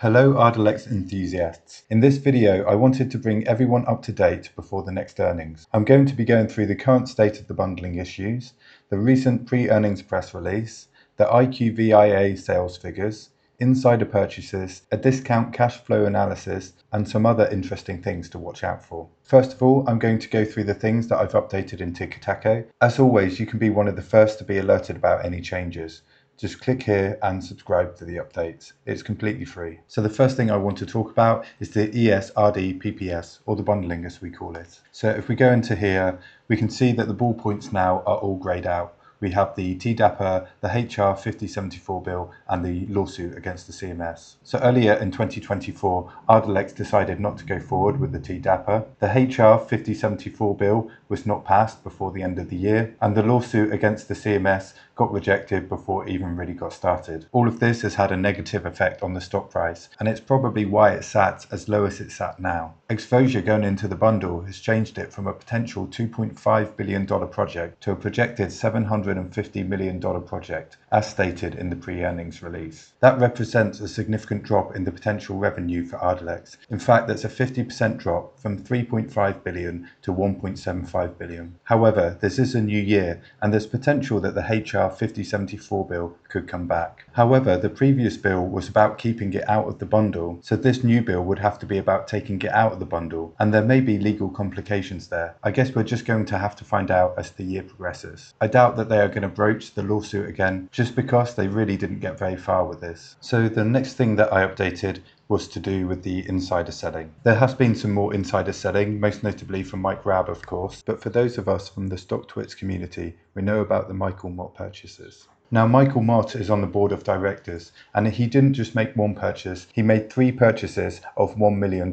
Hello Ardelyx enthusiasts. In this video I wanted to bring everyone up to date before the next earnings. I'm going to be going through the current state of the bundling issues, the recent pre-earnings press release, the IQVIA sales figures, insider purchases, a discount cash flow analysis, and some other interesting things to watch out for. First of all, I'm going to go through the things that I've updated in Ticker. As always, you can be one of the first to be alerted about any changes. Just click here and subscribe to the updates. It's completely free. So the first thing I want to talk about is the ESRD-PPS, or the bundling as we call it. So if we go into here, we can see that the ball points now are all greyed out. We have the TDAPA, the HR 5074 bill, and the lawsuit against the CMS. So earlier in 2024, Ardelyx decided not to go forward with the TDAPA. The HR 5074 bill was not passed before the end of the year, and the lawsuit against the CMS got rejected before it even really got started. All of this has had a negative effect on the stock price, and it's probably why it sat as low as it sat now. Exposure going into the bundle has changed it from a potential $2.5 billion project to a projected $750 million project, as stated in the pre-earnings release. That represents a significant drop in the potential revenue for Ardelyx. In fact, that's a 50% drop from $3.5 billion to $1.75 billion. However, this is a new year, and there's potential that the HR 5074 bill could come back. However, the previous bill was about keeping it out of the bundle, so this new bill would have to be about taking it out of the bundle, and there may be legal complications there. I guess we're just going to have to find out as the year progresses. I doubt that they are going to broach the lawsuit again, just because they really didn't get very far with this. So the next thing that I updated was to do with the insider selling. There has been some more insider selling, most notably from Mike Rabb, of course, but for those of us from the StockTwits community, we know about the Michael Mott purchases. Now, Michael Mott is on the board of directors, and he didn't just make one purchase, he made 3 purchases of $1 million.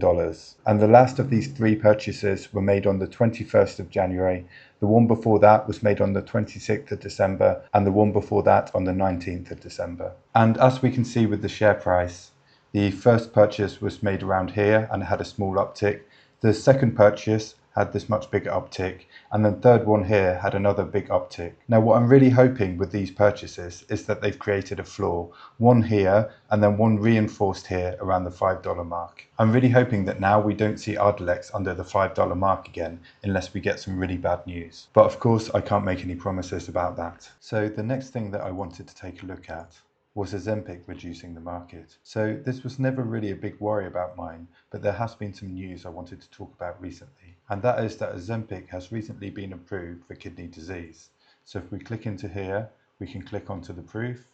And the last of these 3 purchases were made on the 21st of January, the one before that was made on the 26th of December, and the one before that on the 19th of December. And as we can see with the share price, the first purchase was made around here and had a small uptick. The second purchase had this much bigger uptick, and the third one here had another big uptick. Now, what I'm really hoping with these purchases is that they've created a floor, one here and then one reinforced here around the $5 mark. I'm really hoping that now we don't see Ardelyx under the $5 mark again unless we get some really bad news. But of course, I can't make any promises about that. So the next thing that I wanted to take a look at was Ozempic reducing the market. So this was never really a big worry about mine, but there has been some news I wanted to talk about recently. And that is that Ozempic has recently been approved for kidney disease. So if we click into here, we can click onto the proof.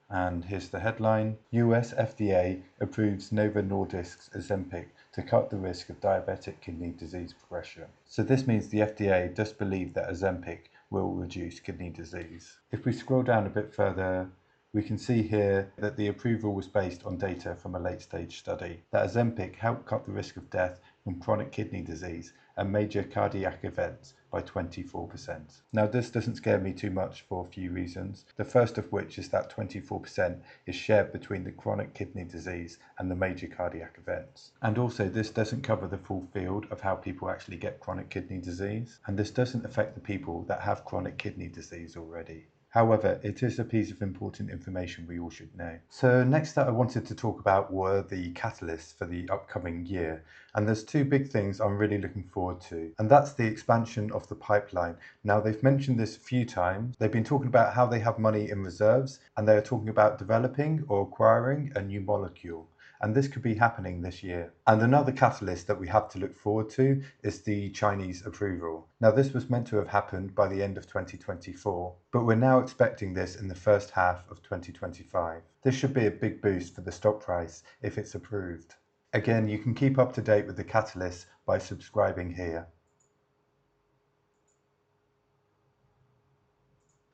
And here's the headline: US FDA approves Novo Nordisk's Ozempic to cut the risk of diabetic kidney disease progression. So this means the FDA does believe that Ozempic will reduce kidney disease. If we scroll down a bit further, we can see here that the approval was based on data from a late-stage study, that Ozempic helped cut the risk of death from chronic kidney disease and major cardiac events by 24%. Now, this doesn't scare me too much for a few reasons. The first of which is that 24% is shared between the chronic kidney disease and the major cardiac events. And also, this doesn't cover the full field of how people actually get chronic kidney disease, and this doesn't affect the people that have chronic kidney disease already. However, it is a piece of important information we all should know. So next that I wanted to talk about were the catalysts for the upcoming year. And there's 2 big things I'm really looking forward to. And that's the expansion of the pipeline. Now, they've mentioned this a few times. They've been talking about how they have money in reserves, and they are talking about developing or acquiring a new molecule. And this could be happening this year. And another catalyst that we have to look forward to is the Chinese approval. Now, this was meant to have happened by the end of 2024, but we're now expecting this in the first half of 2025. This should be a big boost for the stock price if it's approved. Again, you can keep up to date with the catalysts by subscribing here.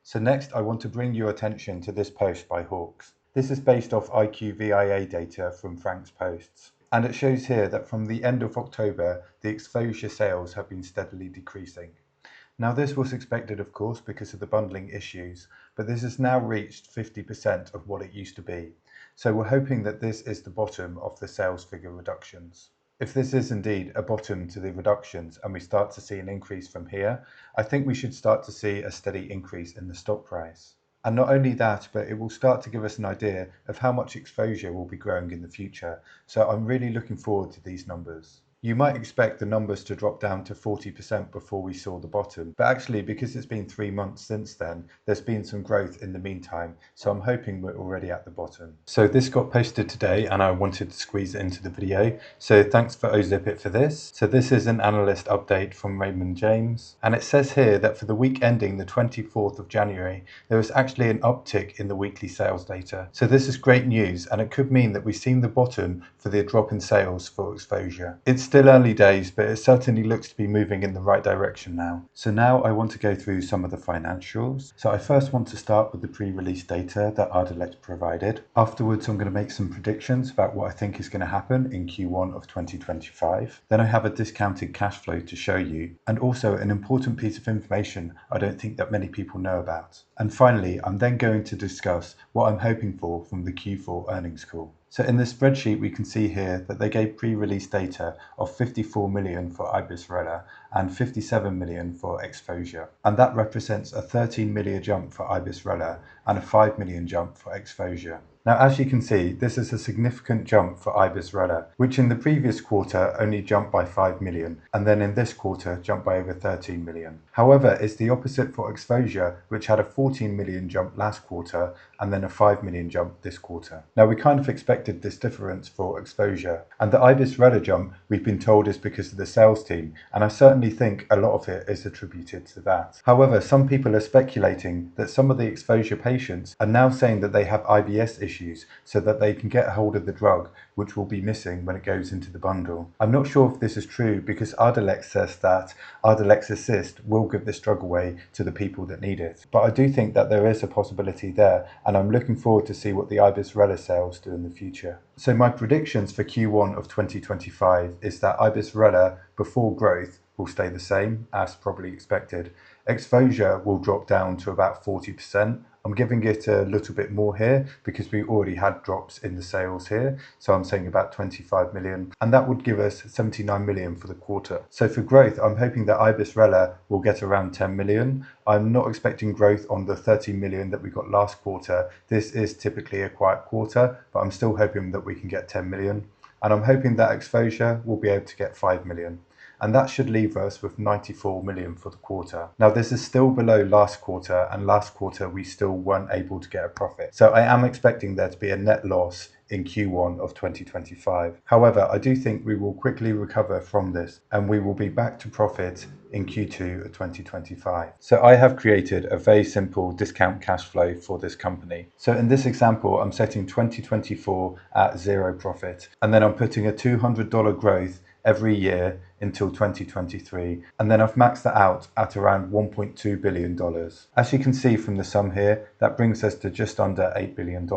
So next, I want to bring your attention to this post by Hawks. This is based off IQVIA data from Frank's posts. And it shows here that from the end of October, the exposure sales have been steadily decreasing. Now, this was expected, of course, because of the bundling issues, but this has now reached 50% of what it used to be. So we're hoping that this is the bottom of the sales figure reductions. If this is indeed a bottom to the reductions and we start to see an increase from here, I think we should start to see a steady increase in the stock price. And not only that, but it will start to give us an idea of how much exposure will be growing in the future. So I'm really looking forward to these numbers. You might expect the numbers to drop down to 40% before we saw the bottom, but actually because it's been 3 months since then, there's been some growth in the meantime, so I'm hoping we're already at the bottom. So this got posted today and I wanted to squeeze it into the video, so thanks for OZipIt for this. So this is an analyst update from Raymond James, and it says here that for the week ending the 24th of January, there was actually an uptick in the weekly sales data. So this is great news, and it could mean that we've seen the bottom for the drop in sales for exposure. It's still early days, but it certainly looks to be moving in the right direction now. So now I want to go through some of the financials. So I first want to start with the pre-release data that Ardelyx provided. Afterwards, I'm going to make some predictions about what I think is going to happen in Q1 of 2025. Then I have a discounted cash flow to show you, and also an important piece of information I don't think that many people know about. And finally, I'm then going to discuss what I'm hoping for from the Q4 earnings call. So in this spreadsheet, we can see here that they gave pre-release data of 54 million for Ibis-Rela and 57 million for exposure. And that represents a 13 million jump for Ibis-Rela and a 5 million jump for exposure. Now, as you can see, this is a significant jump for Ibis-Rela, which in the previous quarter only jumped by 5 million, and then in this quarter jumped by over 13 million. However, it's the opposite for exposure, which had a 14 million jump last quarter, and then a 5 million jump this quarter. Now, we kind of expected this difference for exposure, and the Ibis-Rela jump, we've been told, is because of the sales team, and I certainly think a lot of it is attributed to that. However, some people are speculating that some of the exposure patients are now saying that they have IBS issues, so that they can get a hold of the drug, which will be missing when it goes into the bundle. I'm not sure if this is true because Ardelyx says that Ardelyx Assist will give this drug away to the people that need it. But I do think that there is a possibility there, and I'm looking forward to see what the Ibis-Rela sales do in the future. So my predictions for Q1 of 2025 is that Ibis-Rela before growth will stay the same as probably expected. Exposure will drop down to about 40%. I'm giving it a little bit more here because we already had drops in the sales here. So I'm saying about 25 million, and that would give us 79 million for the quarter. So for growth, I'm hoping that Ibis-Rela will get around 10 million. I'm not expecting growth on the 30 million that we got last quarter. This is typically a quiet quarter, but I'm still hoping that we can get 10 million. And I'm hoping that exposure will be able to get 5 million. And that should leave us with 94 million for the quarter. Now, this is still below last quarter, and last quarter we still weren't able to get a profit. So I am expecting there to be a net loss in Q1 of 2025. However, I do think we will quickly recover from this, and we will be back to profit in Q2 of 2025. So I have created a very simple discount cash flow for this company. So in this example, I'm setting 2024 at 0 profit, and then I'm putting a $200 growth every year until 2023, and then I've maxed that out at around $1.2 billion. As you can see from the sum here, that brings us to just under $8 billion.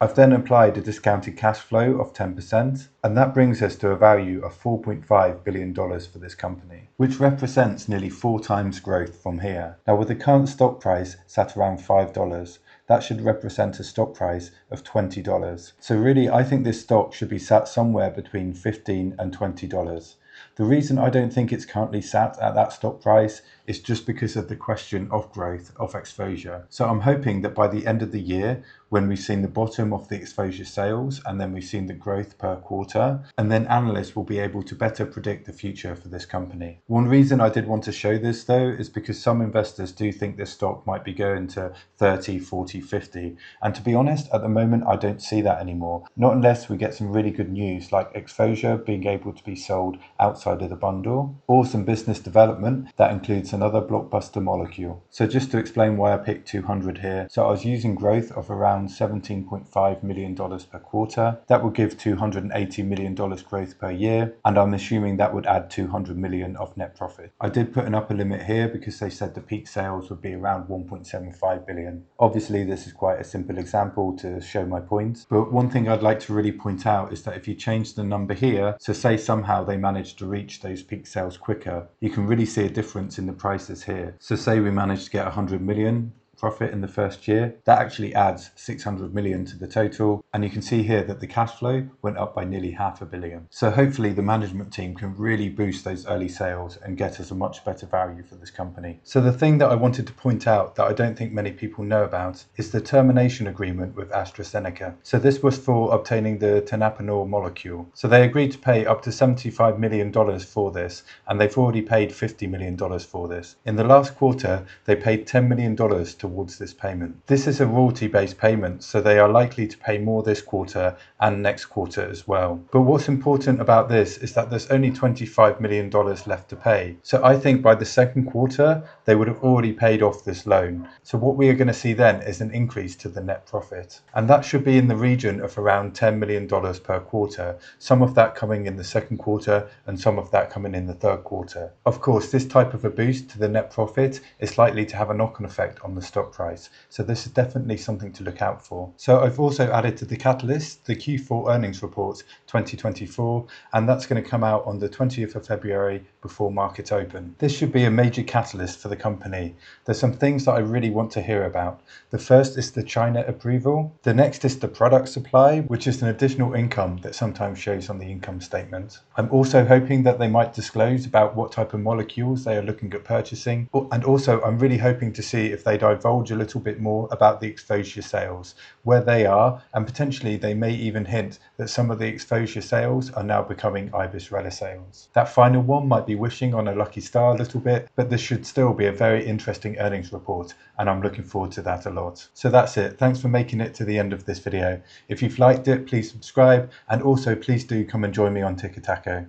I've then applied a discounted cash flow of 10%, and that brings us to a value of $4.5 billion for this company, which represents nearly 4 times growth from here. Now, with the current stock price sat around $5, that should represent a stock price of $20. So really, I think this stock should be sat somewhere between $15 and $20. The reason I don't think it's currently sat at that stock price is just because of the question of growth of exposure. So I'm hoping that by the end of the year, when we've seen the bottom of the exposure sales and then we've seen the growth per quarter, and then analysts will be able to better predict the future for this company. One reason I did want to show this though is because some investors do think this stock might be going to 30, 40, 50. And to be honest, at the moment, I don't see that anymore. Not unless we get some really good news like exposure being able to be sold outside of the bundle, or some business development that includes another blockbuster molecule. So just to explain why I picked 200 here. So I was using growth of around $17.5 million per quarter. That would give $280 million growth per year, and I'm assuming that would add 200 million of net profit. I did put an upper limit here because they said the peak sales would be around 1.75 billion. Obviously, this is quite a simple example to show my point, but one thing I'd like to really point out is that if you change the number here, so say somehow they managed to reach those peak sales quicker, you can really see a difference in the prices here. So say we managed to get 100 million profit in the first year. That actually adds 600 million to the total, and you can see here that the cash flow went up by nearly $500 million. So hopefully the management team can really boost those early sales and get us a much better value for this company. So the thing that I wanted to point out that I don't think many people know about is the termination agreement with AstraZeneca. So this was for obtaining the tenapanor molecule. So they agreed to pay up to $75 million for this, and they've already paid $50 million for this. In the last quarter, they paid $10 million towards this payment. This is a royalty-based payment, so they are likely to pay more this quarter and next quarter as well. But what's important about this is that there's only $25 million left to pay. So I think by the second quarter, they would have already paid off this loan. So what we are going to see then is an increase to the net profit. And that should be in the region of around $10 million per quarter, some of that coming in the second quarter and some of that coming in the third quarter. Of course, this type of a boost to the net profit is likely to have a knock-on effect on the stock price. So this is definitely something to look out for. So I've also added to the catalyst the Q4 earnings report 2024, and that's going to come out on the 20th of February before markets open. This should be a major catalyst for the company. There's some things that I really want to hear about. The first is the China approval. The next is the product supply, which is an additional income that sometimes shows on the income statement. I'm also hoping that they might disclose about what type of molecules they are looking at purchasing. And also I'm really hoping to see if they divulge a little bit more about the exposure sales, where they are, and potentially they may even hint that some of the exposure sales are now becoming IBIS Rela sales. That final one might be wishing on a lucky star a little bit, but this should still be a very interesting earnings report, and I'm looking forward to that a lot. So that's it. Thanks for making it to the end of this video. If you've liked it, please subscribe, and also please do come and join me on Ticker Taco.